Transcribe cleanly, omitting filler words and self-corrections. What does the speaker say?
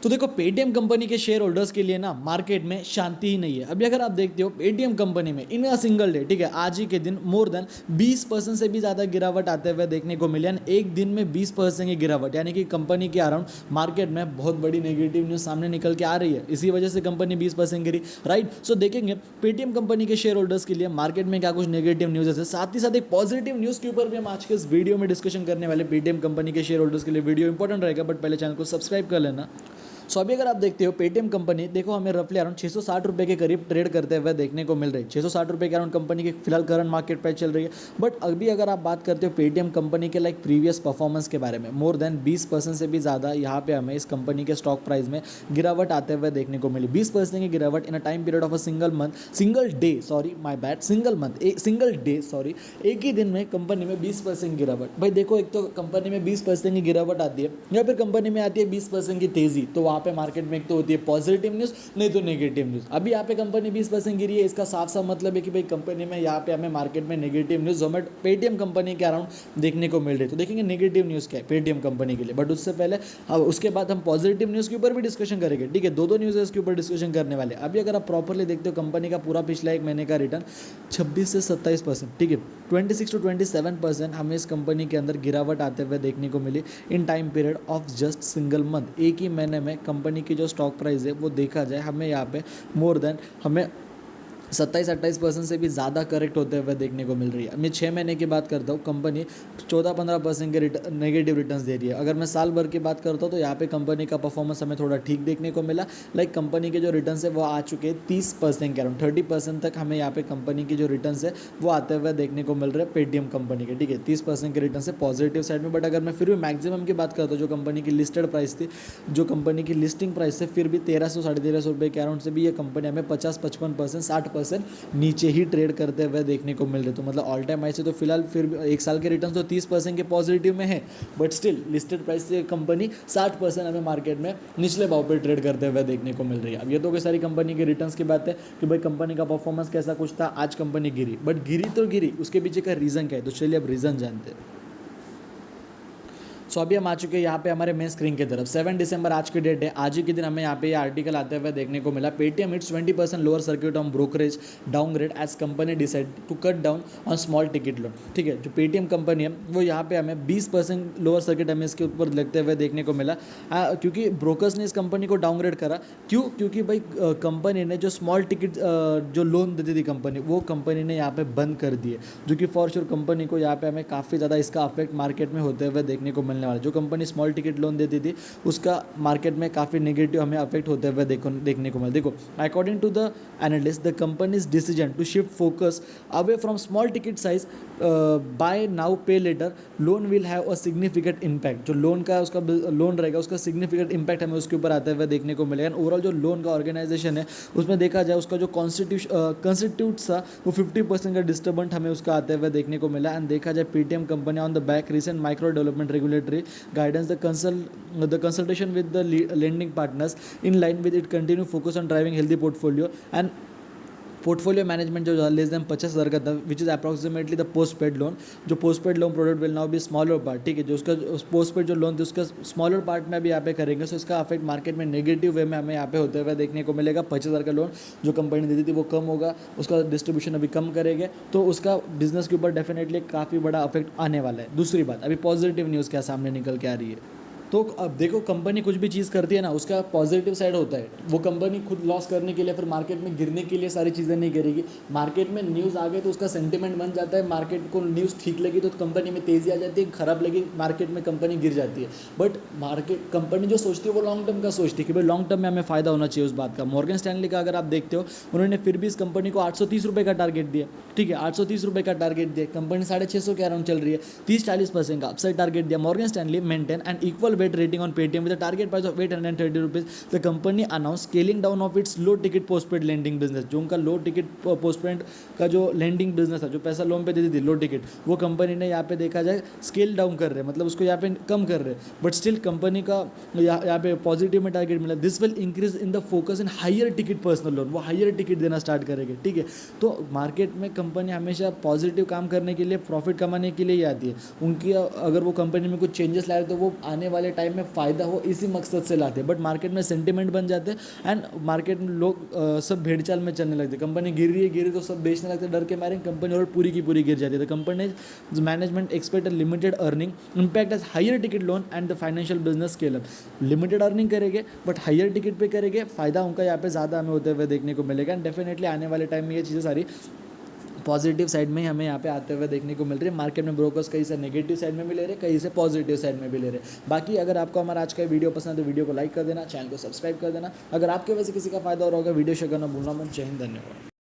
तो देखो Paytm company के शेयर होल्डर्स के लिए ना मार्केट में शांति ही नहीं है। अभी अगर आप देखते हो पेटीएम कंपनी में इन अ सिंगल डे, ठीक है, आज ही के दिन मोर देन 20% से भी ज़्यादा गिरावट आते हुए देखने को मिले। एक दिन में 20% की गिरावट, यानी कि कंपनी के अराउंड मार्केट में बहुत बड़ी नेगेटिव न्यूज़ सामने निकल के आ रही है। इसी वजह से कंपनी 20% गिरी, राइट। सो देखेंगे पेटीएम कंपनी के शेयर होल्डर्स के लिए मार्केट में क्या कुछ नेगेटिव न्यूज़ है, साथ ही साथ एक पॉजिटिव न्यूज़ के ऊपर भी हम आज के इस वीडियो में डिस्कशन करने वाले। पेटीएम कंपनी के शेयर होल्डर्स के लिए वीडियो इंपॉर्टेंट रहेगा, बट पहले चैनल को सब्सक्राइब कर लेना। सो अभी अगर आप देखते हो पेटीएम कंपनी, देखो हमें रफली अराउंड 660 रुपये के करीब ट्रेड करते हुए देखने को मिल रही है। 660 रुपये के अराउंड कंपनी की फिलहाल करंट मार्केट प्राइस चल रही है। बट अभी अगर आप बात करते हो पेटीएम कंपनी के लाइक प्रीवियस परफॉर्मेंस के बारे में, मोर देन 20% से भी ज़्यादा यहाँ पे हमें इस कंपनी के स्टॉक प्राइस में गिरावट आते हुए देखने को मिली। 20% की गिरावट in a time period of a single day, एक ही दिन में कंपनी में 20% गिरावट। भाई देखो, एक तो कंपनी में 20% की गिरावट आती है या फिर कंपनी में आती है 20% की तेज़ी, तो वहाँ पे मार्केट में एक तो होती है पॉजिटिव न्यूज़, नहीं तो नेगेटिव न्यूज़। अभी यहाँ पे कंपनी 20% गिरी है, इसका साफ साफ मतलब है कि भाई कंपनी में यहाँ पे हमें मार्केट में negative news Zomato Paytm company के अराउंड देखने को मिल रही है। तो देखेंगे नेगेटिव न्यूज़ क्या है पेटीएम कंपनी के लिए, बट उससे पहले उसके बाद हम पॉजिटिव न्यूज़ के ऊपर भी डिस्कशन करेंगे, ठीक है। दो न्यूज़ है इसके ऊपर डिस्कशन करने वाले। अभी अगर आप प्रॉपरली देखते हो कंपनी का पूरा पिछला एक महीने का रिटर्न 26 से 27%, ठीक है, 26 to 27% हमें इस कंपनी के अंदर गिरावट आते हुए देखने को मिली in time period of just single month. एक ही महीने में कंपनी की जो स्टॉक प्राइस है वो देखा जाए हमें यहाँ पे मोर देन हमें 27-28% से भी ज़्यादा करेक्ट होते हुए देखने को मिल रही है। मैं 6 महीने की बात करता हूँ, कंपनी 14-15% के नेगेटिव रिटर्न्स दे रही है। अगर मैं साल भर की बात करता हूँ तो यहाँ पे कंपनी का परफॉर्मेंस हमें थोड़ा ठीक देखने को मिला। लाइक कंपनी के जो रिटर्न्स है वो आ चुके हैं 30% के अराउंड, 30% तक हमें यहाँ पे कंपनी की जो रिटर्न्स है वो आते हुए देखने को मिल रहे हैं पेटीएम कंपनी के, ठीक है। 30% के रिटर्न से पॉजिटिव साइड में। बट अगर मैं फिर भी मैक्सिमम की बात करता हूँ, जो कंपनी की लिस्टेड प्राइस थी, जो कंपनी की लिस्टिंग प्राइस से फिर भी 1300-1350 रुपये के अराउंड से भी ये कंपनी हमें 50-55%, 60% नीचे ही ट्रेड करते हुए देखने को मिल रहे। तो मतलब ऑल टाइम हाई से तो फिलहाल फिर एक साल के रिटर्न तो 30% के पॉजिटिव में है, बट स्टिल लिस्टेड प्राइस से कंपनी 60% हमें मार्केट में निचले भाव पर ट्रेड करते हुए देखने को मिल रही है। अब ये तो कोई सारी कंपनी के रिटर्न्स की बात है कि भाई कंपनी का परफॉर्मेंस कैसा कुछ था, आज कंपनी गिरी, बट गिरी तो गिरी, उसके पीछे का रीज़न क्या है, तो चलिए अब रीज़न जानते हैं। सो अभी हम आ चुके हैं यहाँ पे हमारे मेन स्क्रीन की तरफ। 7 दिसंबर आज की डेट है। आज ही के दिन हमें यहाँ पे ये आर्टिकल आते हुए देखने को मिला, Paytm it's 20% lower circuit on brokerage downgrade as company decide to cut down on small ticket loan, ठीक है। जो पेटीएम कंपनी है वो यहाँ पे हमें 20% लोअर सर्किट हमें इसके ऊपर लगते हुए देखने को मिला, क्योंकि ब्रोकर्स ने इस कंपनी को डाउनग्रेड करा। क्यों? क्योंकि भाई कंपनी ने जो स्मॉल टिकट जो लोन देती थी कंपनी, वो कंपनी ने यहाँ पे बंद कर दिए, जो कि फॉर श्योर कंपनी को यहाँ पे हमें काफ़ी ज़्यादा इसका अफेक्ट मार्केट में होते हुए देखने को मिलने वाला। जो कंपनी स्मॉल टिकट लोन देती थी उसका मार्केट में काफ़ी नेगेटिव हमें अफेक्ट होते हुए देखने को मिला। देखो, according to the analyst the company's decision to shift focus away from small ticket size buy now pay later loan will have a significant impact. जो लोन का उसका लोन रहेगा उसका सिग्निफिकेंट इम्पैक्ट हमें उसके ऊपर आते हुए देखने को मिलेगा। ओवरऑल जो लोन का ऑर्गेनाइजेशन है उसमें देखा जाए उसका जो कॉन्स्टिट्यूट था वो 50% का डिस्टर्बेंट हमें उसका आते हुए देखने को मिला। एंड देखा जाए Paytm company on the back recent micro development regulatory guidance, the consultation with the lending partners in line with it continue focus on driving healthy portfolio and portfolio management जो लेस देन 50,000 का था, which is approximately the post paid loan. जो post paid loan product will now be smaller part, ठीक है। जो उसका post paid जो loan थे उसका स्मॉलर पार्ट में भी यहाँ पे करेंगे। सो इसका अफेक्ट मार्केट में नेगेटिव वे में हमें यहाँ पे होते हुए देखने को मिलेगा। 25,000 का लोन जो कंपनी देती थी वो कम होगा, उसका डिस्ट्रीब्यूशन अभी कम करेंगे, तो उसका बिजनेस के ऊपर डेफिनेटली काफ़ी बड़ा अफेक्ट आने वाला है। दूसरी बात, अभी पॉजिटिव न्यूज़ क्या सामने निकल के आ रही है, तो अब देखो कंपनी कुछ भी चीज़ करती है ना उसका पॉजिटिव साइड होता है। वो कंपनी खुद लॉस करने के लिए फिर मार्केट में गिरने के लिए सारी चीज़ें नहीं करेगी। मार्केट में न्यूज़ आ गई तो उसका सेंटिमेंट बन जाता है, मार्केट को न्यूज़ ठीक लगी तो कंपनी में तेज़ी आ जाती है, खराब लगी मार्केट में कंपनी गिर जाती है। बट मार्केट कंपनी जो सोचती है वो लॉन्ग टर्म का सोचती है कि भाई लॉन्ग टर्म में हमें फ़ायदा होना चाहिए उस बात का। मॉर्गन स्टैनली का अगर आप देखते हो, उन्होंने फिर भी इस कंपनी को 830 रुपये का टारगेट दिया, ठीक है, 830 रुपये का टारगेट दिया। कंपनी 650 के अराउंड चल रही है, 30-40% का अपसाइड टारगेट दिया। Morgan Stanley maintain and equal weight rating on Paytm with a target price of 830 rupees. The company announced scaling down of its low ticket postpaid lending business. जो उनका लो ticket postpaid का जो lending business था, जो पैसा loan पे देती थी लो टिकट, वो कंपनी ने यहाँ पे देखा जाए स्केल डाउन कर रहे हैं, मतलब उसको यहाँ पे कम कर रहे हैं। बट स्टिल कंपनी का यहाँ पे पॉजिटिव में टारगेट मिला। This will increase in the focus in higher ticket personal loan, वो हायर टिकट देना स्टार्ट करेंगे, ठीक है। तो मार्केट में कंपनी हमेशा पॉजिटिव काम करने के लिए, प्रॉफिट कमाने के लिए ही आती है। उनकी अगर वो कंपनी में कुछ चेंजेस लाए तो वो आने वाले टाइम में फ़ायदा हो इसी मकसद से लाते हैं, बट मार्केट में सेंटिमेंट बन जाते हैं एंड मार्केट में लोग सब भेड़चाल में चलने लगते। कंपनी गिर रही है तो सब बेचने लगते, डर के मारे कंपनी और पूरी की पूरी गिर जाती है। The company management expect limited earning impact as higher ticket loan and the financial business scale up. Limited earning करेंगे बट हायर टिकट पे करेंगे, फ़ायदा उनका यहाँ पे ज़्यादा हमें होते हुए देखने को मिलेगा। एंड डेफिनेटली आने वाले टाइम में ये चीज़ें सारी पॉजिटिव साइड में ही हमें यहाँ पे आते हुए देखने को मिल रही है। मार्केट में ब्रोकर्स कहीं से नेगेटिव साइड में भी ले रहे हैं, कहीं से पॉजिटिव साइड में भी ले रहे हैं। बाकी अगर आपको हमारा आज का वीडियो पसंद है तो वीडियो को लाइक कर देना, चैनल को सब्सक्राइब कर देना। अगर आपके वजह से किसी का फायदा हो रहा होगा वीडियो शेयर करना भूलना मत। जय हिंद, धन्यवाद।